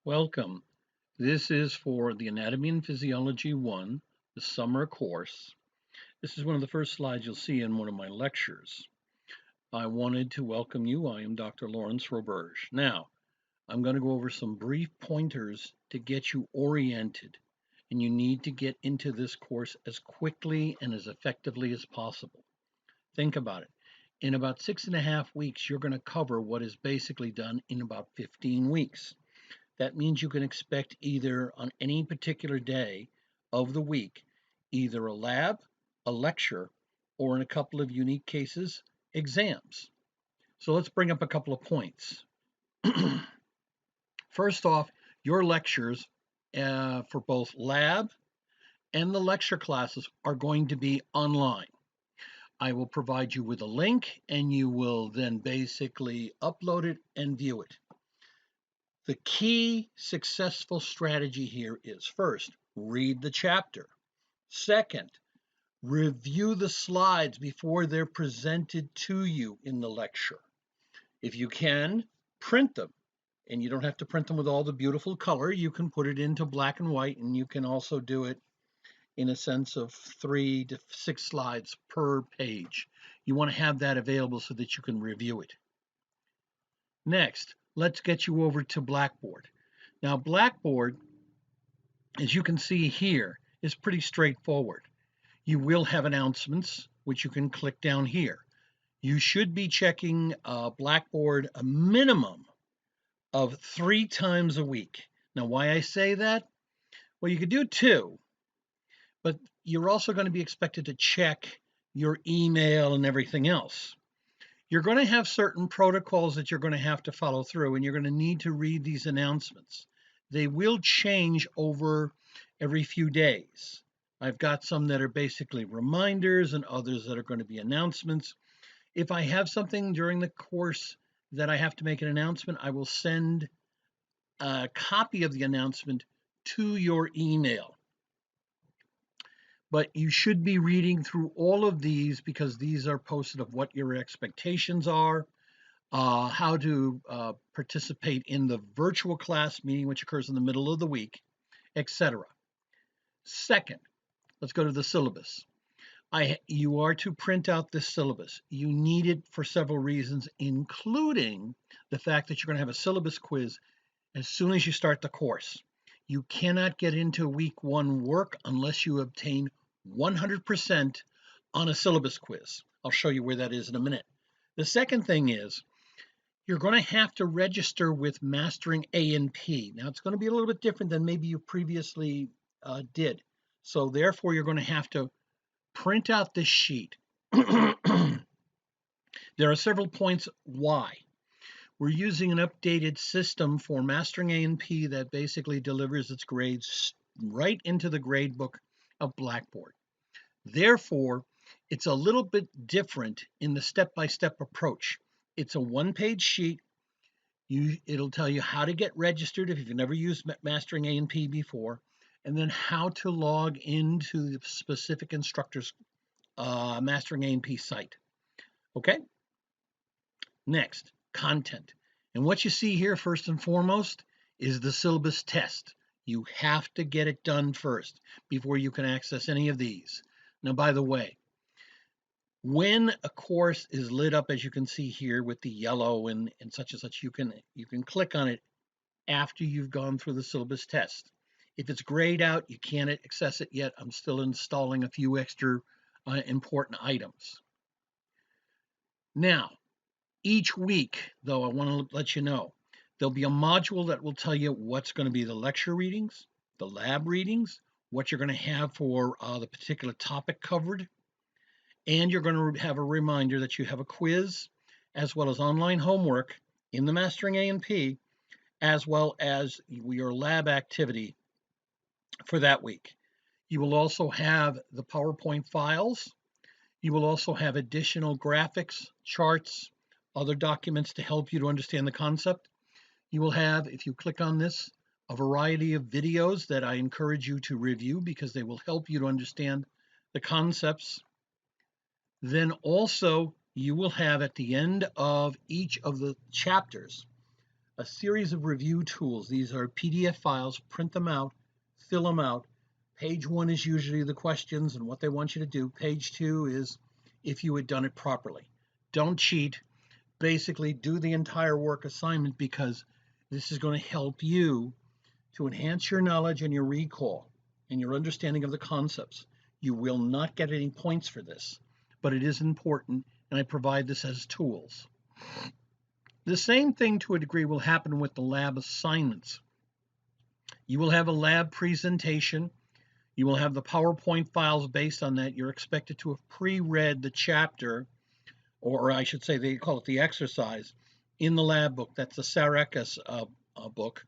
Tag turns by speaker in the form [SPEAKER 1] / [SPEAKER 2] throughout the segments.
[SPEAKER 1] Welcome. This is for the Anatomy and Physiology 1, the summer course. This is one of the first slides you'll see in one of my lectures. I wanted to welcome you. I am Dr. Lawrence Roberge. Now, I'm going to go over some brief pointers to get you oriented, and you need to get into this course as quickly and as effectively as possible. Think about it. In about 6.5 weeks, you're going to cover what is basically done in about 15 weeks. That means you can expect either on any particular day of the week, either a lab, a lecture, or in a couple of unique cases, exams. So let's bring up a couple of points. First off, your lectures for both lab and the lecture classes are going to be online. I will provide you with a link and you will then basically upload it and view it. The key successful strategy here is first, read the chapter. Second, review the slides before they're presented to you in the lecture. If you can, print them. And you don't have to print them with all the beautiful color. You can put it into black and white, and you can also do it in a sense of 3 to 6 slides per page. You want to have that available so that you can review it. Next, let's get you over to Blackboard. Now, Blackboard, as you can see here, is pretty straightforward. You will have announcements, which you can click down here. You should be checking Blackboard a minimum of 3 times a week. Now, why I say that? Well, you could do 2, but you're also going to be expected to check your email and everything else. You're going to have certain protocols that you're going to have to follow through, and you're going to need to read these announcements. They will change over every few days. I've got some that are basically reminders and others that are going to be announcements. If I have something during the course that I have to make an announcement, I will send a copy of the announcement to your email. But you should be reading through all of these because these are posted of what your expectations are, how to participate in the virtual class meeting, which occurs in the middle of the week, etc. Second, let's go to the syllabus. You are to print out this syllabus. You need it for several reasons, including the fact that you're going to have a syllabus quiz as soon as you start the course. You cannot get into week 1 work unless you obtain 100% on a syllabus quiz. I'll show you where that is in a minute. The second thing is you're going to have to register with Mastering A&P. Now, it's going to be a little bit different than maybe you previously did. So therefore, you're going to have to print out this sheet. There are several points why. We're using an updated system for Mastering A&P that basically delivers its grades right into the grade book of Blackboard. Therefore, it's a little bit different in the step-by-step approach. It's a one-page sheet. It'll tell you how to get registered if you've never used Mastering A&P before, and then how to log into the specific instructor's Mastering A&P site. Okay? Next, content. And what you see here, first and foremost, is the syllabus test. You have to get it done first before you can access any of these. Now, by the way, when a course is lit up, as you can see here with the yellow and such and such, you can click on it after you've gone through the syllabus test. If it's grayed out, you can't access it yet. I'm still installing a few extra important items. Now, each week, though, I want to let you know, there'll be a module that will tell you what's going to be the lecture readings, the lab readings, what you're going to have for the particular topic covered, and you're going to have a reminder that you have a quiz as well as online homework in the Mastering A&P, as well as your lab activity for that week. You will also have the PowerPoint files. You will also have additional graphics, charts, other documents to help you to understand the concept. You will have, if you click on this, a variety of videos that I encourage you to review because they will help you to understand the concepts. Then also, you will have at the end of each of the chapters a series of review tools. These are PDF files, print them out, fill them out. Page 1 is usually the questions and what they want you to do. Page 2 is if you had done it properly. Don't cheat. Basically, do the entire work assignment because this is going to help you to enhance your knowledge and your recall and your understanding of the concepts. You will not get any points for this, but it is important, and I provide this as tools. The same thing to a degree will happen with the lab assignments. You will have a lab presentation. You will have the PowerPoint files based on that. You're expected to have pre-read the chapter, or I should say they call it the exercise, in the lab book. That's the Sarakas book.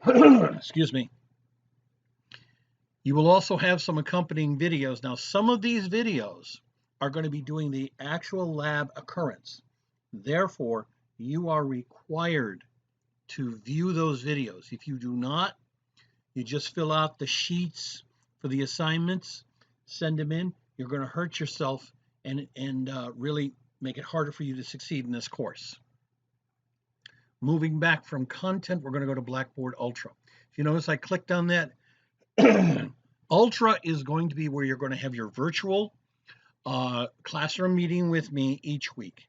[SPEAKER 1] Excuse me. You will also have some accompanying videos. Now, some of these videos are going to be doing the actual lab occurrence. Therefore, you are required to view those videos. If you do not, you just fill out the sheets for the assignments, send them in. You're going to hurt yourself and really make it harder for you to succeed in this course. Moving back from content, we're going to go to Blackboard Ultra. If you notice, I clicked on that. Ultra is going to be where you're going to have your virtual classroom meeting with me each week.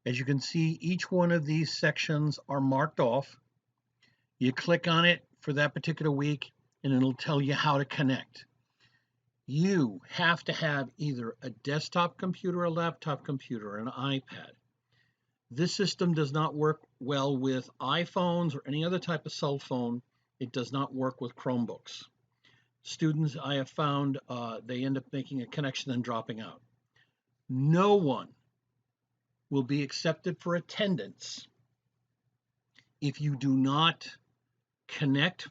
[SPEAKER 1] As you can see, each one of these sections are marked off. You click on it for that particular week, and it'll tell you how to connect. You have to have either a desktop computer, a laptop computer, or an iPad. This system does not work well with iPhones or any other type of cell phone. It does not work with Chromebooks. Students, I have found, they end up making a connection and dropping out. No one will be accepted for attendance if you do not connect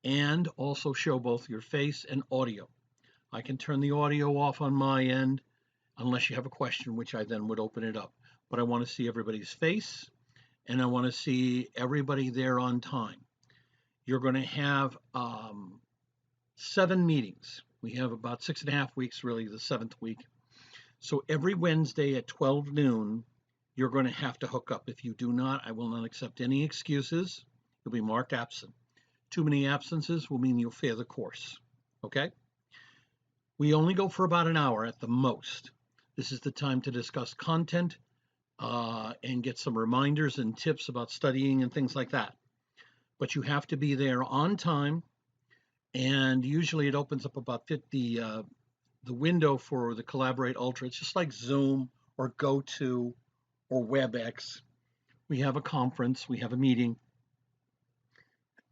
[SPEAKER 1] and also show both your face and audio. I can turn the audio off on my end unless you have a question, which I then would open it up. But I want to see everybody's face and I want to see everybody there on time. You're going to have 7 meetings. We have about 6.5 weeks, really, the 7th week. So every Wednesday at 12 noon, you're going to have to hook up. If you do not, I will not accept any excuses. You'll be marked absent. Too many absences will mean you'll fail the course. Okay? We only go for about an hour at the most. This is the time to discuss content and get some reminders and tips about studying and things like that. But you have to be there on time. And usually it opens up about 50, the window for the Collaborate Ultra. It's just like Zoom or GoTo or WebEx. We have a conference, we have a meeting.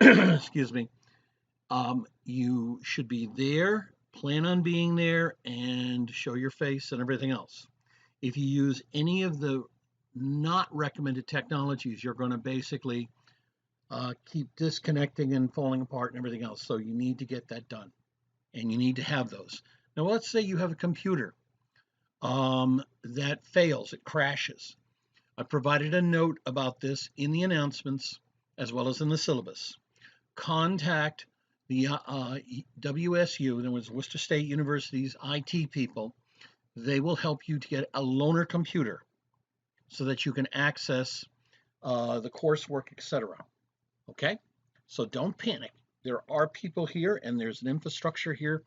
[SPEAKER 1] Excuse me. You should be there, plan on being there, and show your face and everything else. If you use any of the not recommended technologies, you're going to basically keep disconnecting and falling apart and everything else. So you need to get that done, and you need to have those. Now, let's say you have a computer that fails, it crashes. I provided a note about this in the announcements as well as in the syllabus. Contact the WSU, in other words, Worcester State University's IT people. They will help you to get a loaner computer so that you can access the coursework, etc. Okay? So don't panic. There are people here and there's an infrastructure here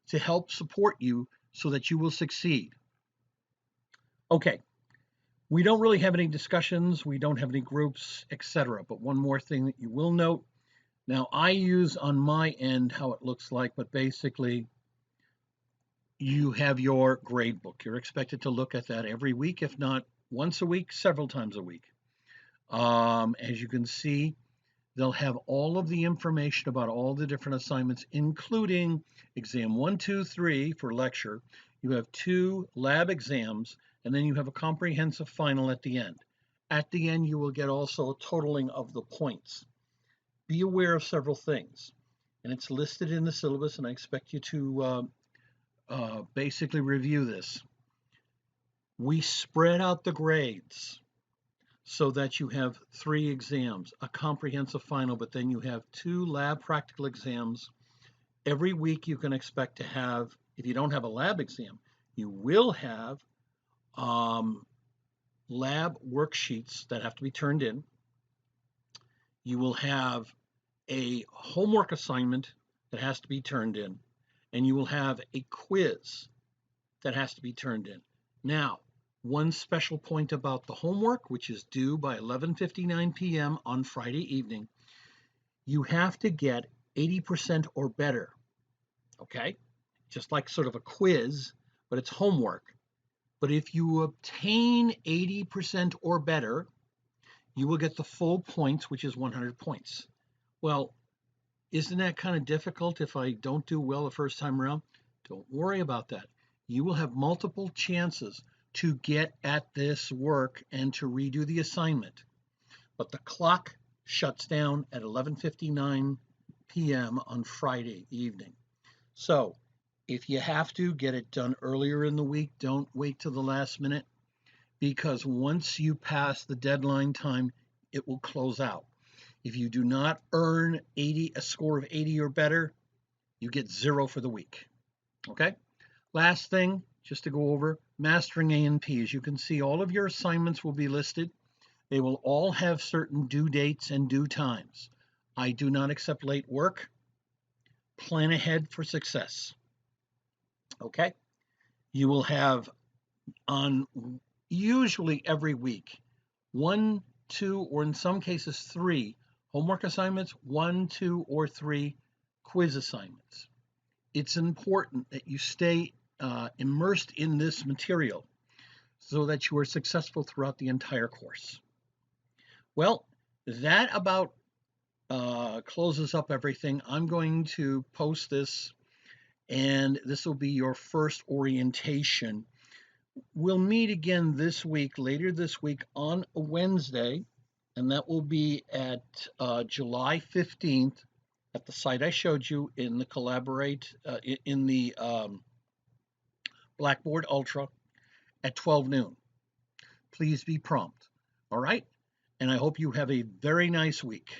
[SPEAKER 1] to help support you so that you will succeed. Okay, we don't really have any discussions, we don't have any groups, etc. But one more thing that you will note, now I use on my end how it looks like, but basically you have your grade book. You're expected to look at that every week, if not once a week, several times a week. As you can see, they'll have all of the information about all the different assignments, including exam 1, 2, 3 for lecture. You have 2 lab exams, and then you have a comprehensive final at the end. At the end, you will get also a totaling of the points. Be aware of several things, and it's listed in the syllabus, and I expect you to basically review this. We spread out the grades so that you have 3 exams, a comprehensive final, but then you have 2 lab practical exams. Every week you can expect to have, if you don't have a lab exam, you will have lab worksheets that have to be turned in. You will have a homework assignment that has to be turned in, and you will have a quiz that has to be turned in. Now, one special point about the homework, which is due by 11:59 p.m. on Friday evening, you have to get 80% or better, okay? Just like sort of a quiz, but it's homework. But if you obtain 80% or better, you will get the full points, which is 100 points. Well, isn't that kind of difficult if I don't do well the first time around? Don't worry about that. You will have multiple chances to get at this work and to redo the assignment. But the clock shuts down at 11:59 p.m. on Friday evening. So if you have to get it done earlier in the week, don't wait till the last minute, because once you pass the deadline time, it will close out. If you do not earn a score of 80 or better, you get 0 for the week. Okay? Last thing, just to go over, mastering A&P. As you can see, all of your assignments will be listed. They will all have certain due dates and due times. I do not accept late work. Plan ahead for success. Okay? You will have on usually every week 1, 2, or in some cases 3 homework assignments, 1, 2, or 3 quiz assignments. It's important that you stay immersed in this material so that you are successful throughout the entire course. Well, that about closes up everything. I'm going to post this, and this will be your first orientation. We'll meet again this week, later this week on a Wednesday, and that will be at July 15th at the site I showed you in the Blackboard Ultra at 12 noon. Please be prompt. All right? And I hope you have a very nice week.